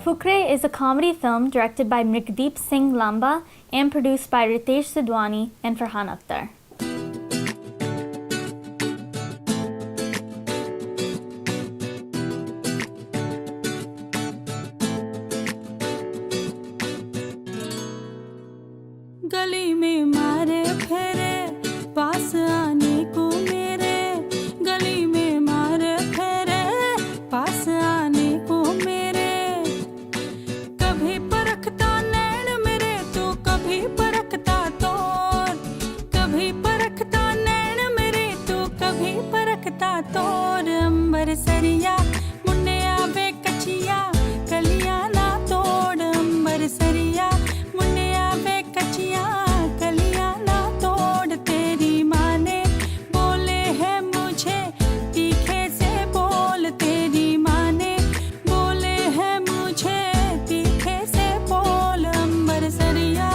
Fukre is a comedy film directed by Mrigdeep Singh Lamba and produced by Ritesh Sidhwani and Farhan Akhtar. गली में मारे फेरे पास आने को मेरे, गली में मारे फेरे पास आने को मेरे, कभी परखता नैन मेरे तो कभी परखता तोर, कभी परखता नैन मेरे तो कभी परखता तोर, अंबर सरिया मुन्ने आवे कचिया कलियां ना तोड़, अंबर सरिया मुन्ने आवे कचिया कलियां ना तोड़, तेरी माँ ने बोले है मुझे तीखे से बोल, तेरी माँ ने बोले है मुझे तीखे से बोल, अंबर सरिया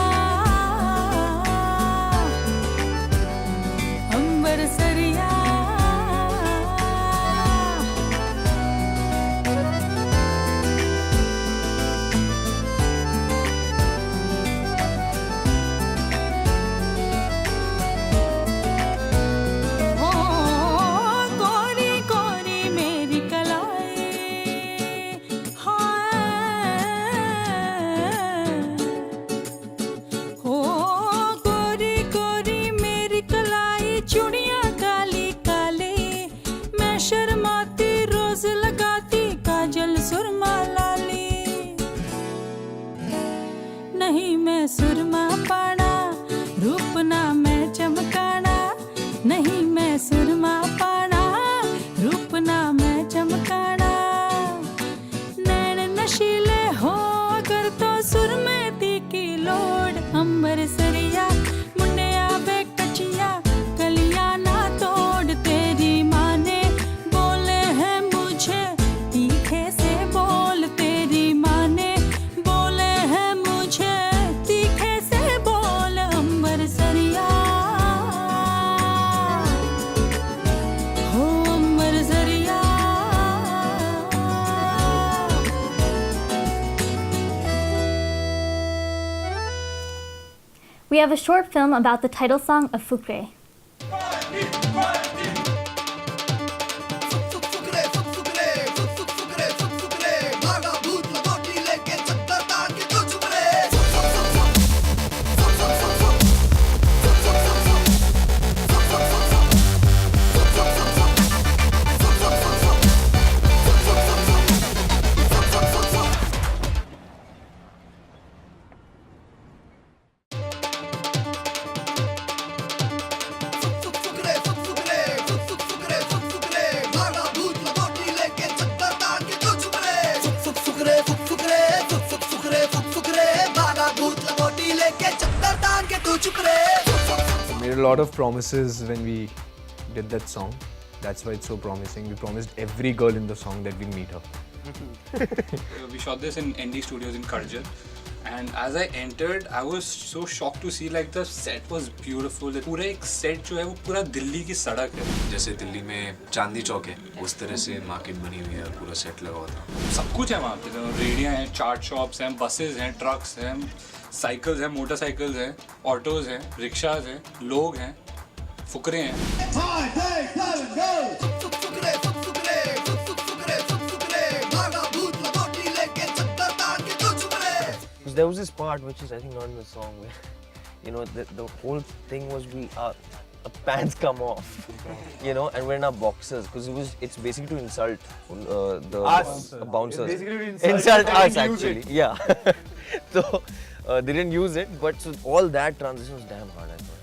अंबर सरिया। ओ गोरी गोरी मेरी कलाई हाय, ओ गोरी गोरी मेरी कलाई, चूड़ियां काली काली, मैं शर्माती रोज लगाती काजल सुरमा लाली, नहीं मैं सुरमा पाना रूप ना मैं चमकाना, नहीं मैं सुरमा पाना रूप ना मैं चमकाना, नैन नशीले हो अगर तो सुरमे की लोड, अंबर सरिया मुन्ने आवे कचिया कलियां ना तोड़, तेरी माँ ने बोले है मुझे तीखे से बोल, तेरी माँ ने बोले है मुझे तीखे से बोल, अंबर सरिया हो अंबर सरिया। We have a short film about the title song of Fukre. We made a lot of promises when we did that song. That's why it's so promising. We promised every girl in the song that we'll meet her. We shot this in ND Studios in Karjal, and as I entered, I was so shocked to see like the set was beautiful. पूरा एक set जो है वो पूरा दिल्ली की सड़क है. जैसे दिल्ली में चांदनी चौक है उस तरह से मार्केट बनी हुई है और पूरा सेट लगा हुआ था. सब कुछ है वहाँ पे. रेडियाँ हैं, चाट शॉप्स हैं, बसेस हैं, ट्रक्स हैं, साइकिल्स हैं, मोटरसाइकिल्स हैं, ऑटोज हैं, रिक्शाज हैं, लोग हैं, फुकरे हैं. There was this part which is I think not in the song where you know the whole thing was our pants come off, you know, and we're in our boxers because it's basically to insult the bouncers. Basically to insult us actually, yeah. So they didn't use it, but so all that transition was damn hard, I thought.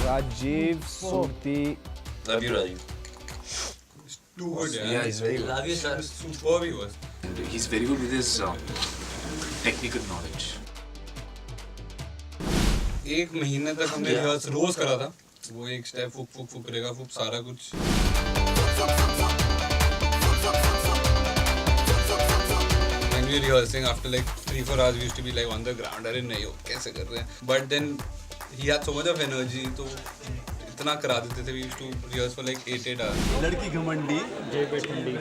Rajiv Surti. Love you, Rajiv. Too good, Yeah, he's very good. Love you, sir. Superb he was. And he's very good with his technical knowledge. एक महीने तक हमने rehearse रोज करा था. वो एक step फुक फुक फुक करेगा, फुक सारा कुछ. And we rehearsing after like 3-4 hours we used to be like on the ground. अरे नहीं हो कैसे कर रहे हैं? But then he had so much of energy तो इतना करा देते थे. We used to rehearse for like 8 hours. लड़की घमंडी जेबे ठंडी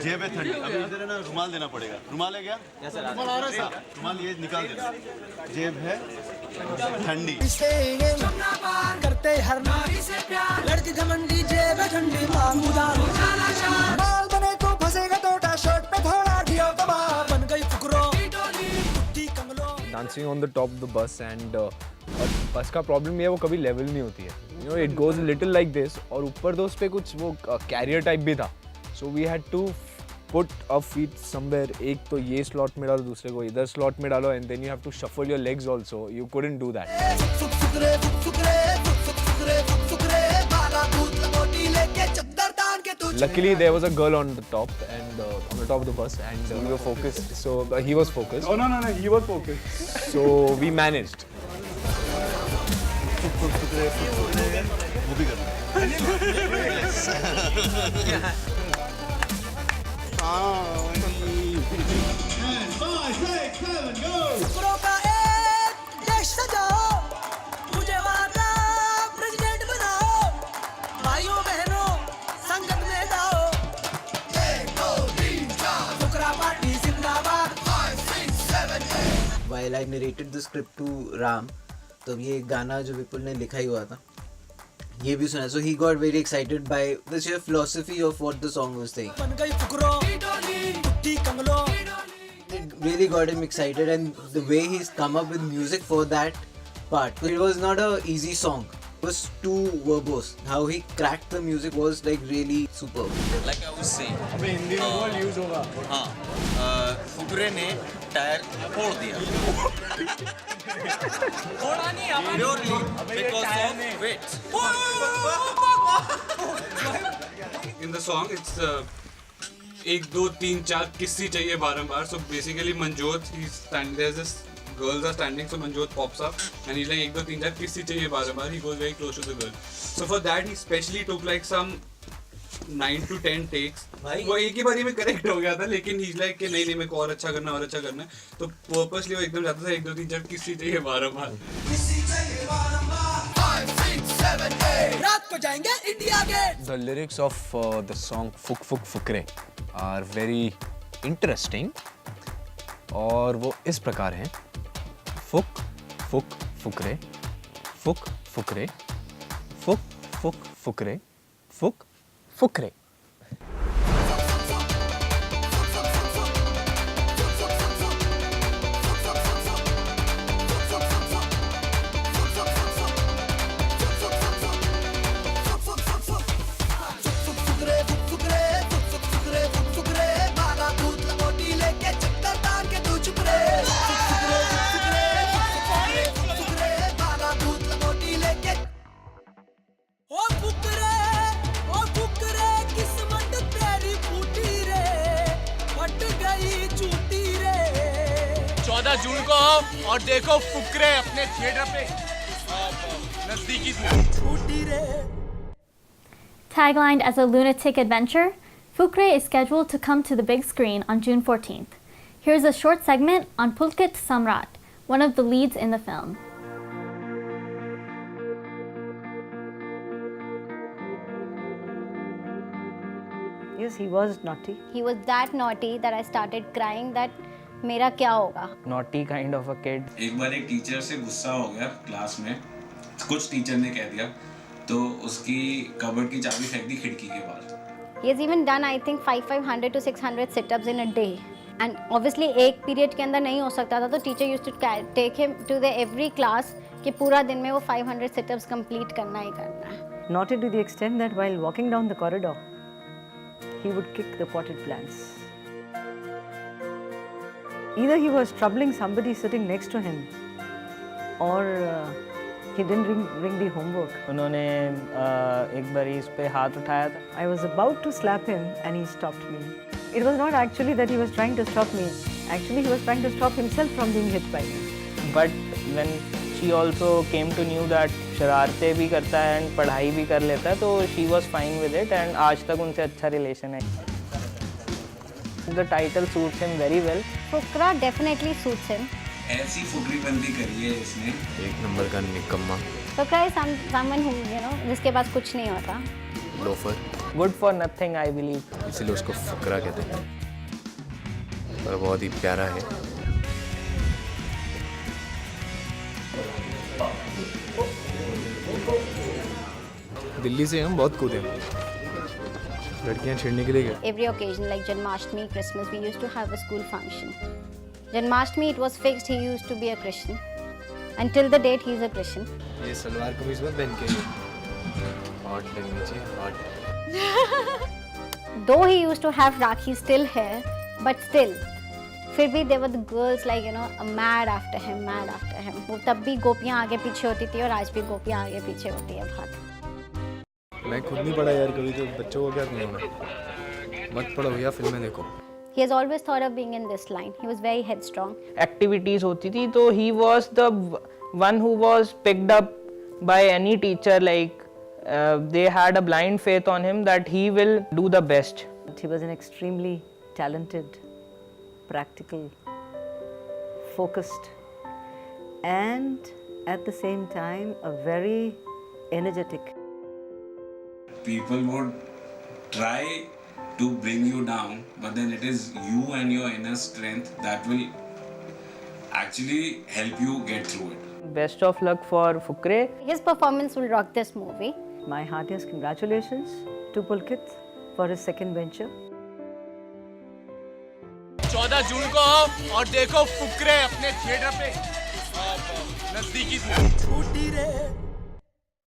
अभी इधर है ना रुमाल देना पड़ेगा. रुमाल है क्या? रुमाल आ रहा है. रुमाल ये निकाल देना. जेब है ठंडी. करते हर नारी से प्यार लड़की घमंडी जेब ठंडी मांगूदार माल बने तो फंसेगा टोटा शर्ट पे थोड़ा ढियो कबाब बन गई फुकरो कुत्ती कंगलो. Dancing on the top of the bus and बस का प्रॉब्लम ये है वो कभी लेवल नहीं होती है. You know it goes a little like this और ऊपर तो उस पे कुछ वो कैरियर टाइप भी था. So we had to put our feet somewhere. एक तो ये स्लॉट में डालो दूसरे को इधर स्लॉट में डालो and then you have to shuffle your legs also. You couldn't do that. Luckily there was a girl on the top and on the top of the bus and we were focused. So he was focused. Oh no, he was focused. So we managed. वो भी करना. फुकरों का एक देश सजाओ मुझे वादा president बनाओ भाइयों बहनों संगत में गाओ. फुकरा पार्टी जिंदाबाद. While I narrated the script to Ram, तब ये गाना जो विपुल ने लिखा ही हुआ था ये भी सुना. So he got very excited by the sheer philosophy of what the song was saying. बन गई फुकरो कुत्ती कंगलो. It really got him excited and the way he's come up with music for that part. It was not a easy song. It was too verbose. How he cracked the music was like really superb. Like I was saying, अबे हिंदी में word use होगा. हाँ, फुकरे ने tyre फोड़ दिया. फोड़ा नहीं purely because of weight. In the song it's 1 2 3 4 किस्सी चाहिए बारंबार. So basically Manjot there's this girls are standing so Manjot pops up and he's like 1 2 3 4 किस्सी चाहिए बारंबार. He goes very close to the girl. So for that he specially took like some 9 to 10 takes. वो एक ही बारी में correct हो गया था लेकिन he's like कि नहीं मेरे को और अच्छा करना है. तो purposely वो एकदम जाता था 1 2 3 4 किस्सी चाहिए बारंबार. रात को जाएंगे India Gate. The lyrics of the song Fuk Fuk Fukre are very interesting और वो इस प्रकार हैं. Fuk Fuk Fukre, Fuk Fukre, Fuk Fuk Fukre, Fuk Fukre. ओ फुकरे किस्मत तेरी फूटी रे फट गई झूठी रे. 14 जून को आओ और देखो फुकरे अपने थिएटर पे नजदीकी झूठी रे. Taglined as a lunatic adventure, Fukre is scheduled to come to the big screen on June 14th. Here's a short segment on Pulkit Samrat, one of the leads in the film. Yes, he was naughty. He was that naughty that I started crying that मेरा क्या होगा. Naughty kind of a kid. एक बार एक teacher से गुस्सा हो गया class में. कुछ टीचर ने कह दिया तो उसकी कबर्ड की चाबी फेंक दी खिड़की के बाहर. He has even done I think 500 to 600 sit-ups in a day. And obviously एक पीरियड के अंदर नहीं हो सकता था तो teacher used to take him to the every class कि पूरा दिन में वो 500 sit-ups complete करना ही करना है. Naughty to the extent that while walking down the corridor, he would kick the potted plants. Either he was troubling somebody sitting next to him, or he didn't bring the homework. उन्होंने एक बार इस पे हाथ उठाया था. I was about to slap him and he stopped me. It was not actually that he was trying to stop me. Actually, he was trying to stop himself from being hit by me. But when she also came to knew that शरारतें भी करता है and पढ़ाई भी कर लेता है तो she was fine with it and आज तक उनसे अच्छा relation है. The title suits him very well. Fukra definitely suits him. ऐसी फुकरी बंदी करी है इसने। एक नंबर का निकम्मा। Fukra is someone who, you know, जिसके पास कुछ नहीं होता. Loafer. Good for nothing, I believe. इसलिए उसको फुकरा कहते हैं। पर बहुत ही प्यारा है। दिल्ली से हम बहुत कूदे लड़कियां छेड़ने के लिए गए। Every occasion like Janmashtami, Christmas, we used to have a school function. Janmashtami, it was fixed he used to be a Christian. Until the date he is a Christian. ये सलवार कमीज में पहन के हॉट लगनी चाहिए hot. Though he used to have Rakhi still here, but still, फिर भी there were the girls like you know mad after him. वो तब भी गोपियाँ आगे पीछे होती थी और आज भी गोपियाँ आगे पीछे होती है बहुत। मैं खुद नहीं पढ़ा यार कभी तो बच्चों को क्या नहीं होना। मत पढ़ो भैया फिल्में देखो। He has always thought of being in this line. He was very headstrong. Activities होती थी तो he was the one who was picked up by any teacher. Like they had a blind faith on him that he will do the best. He was an extremely talented, practical, focused, and at the same time a very energetic. People would try to bring you down, but then it is you and your inner strength that will actually help you get through it. Best of luck for Fukre. His performance will rock this movie. My heartiest congratulations to Pulkit for his second venture. 14 जून को आओ और देखो फुकरे अपने theatre पे नजदीकी से।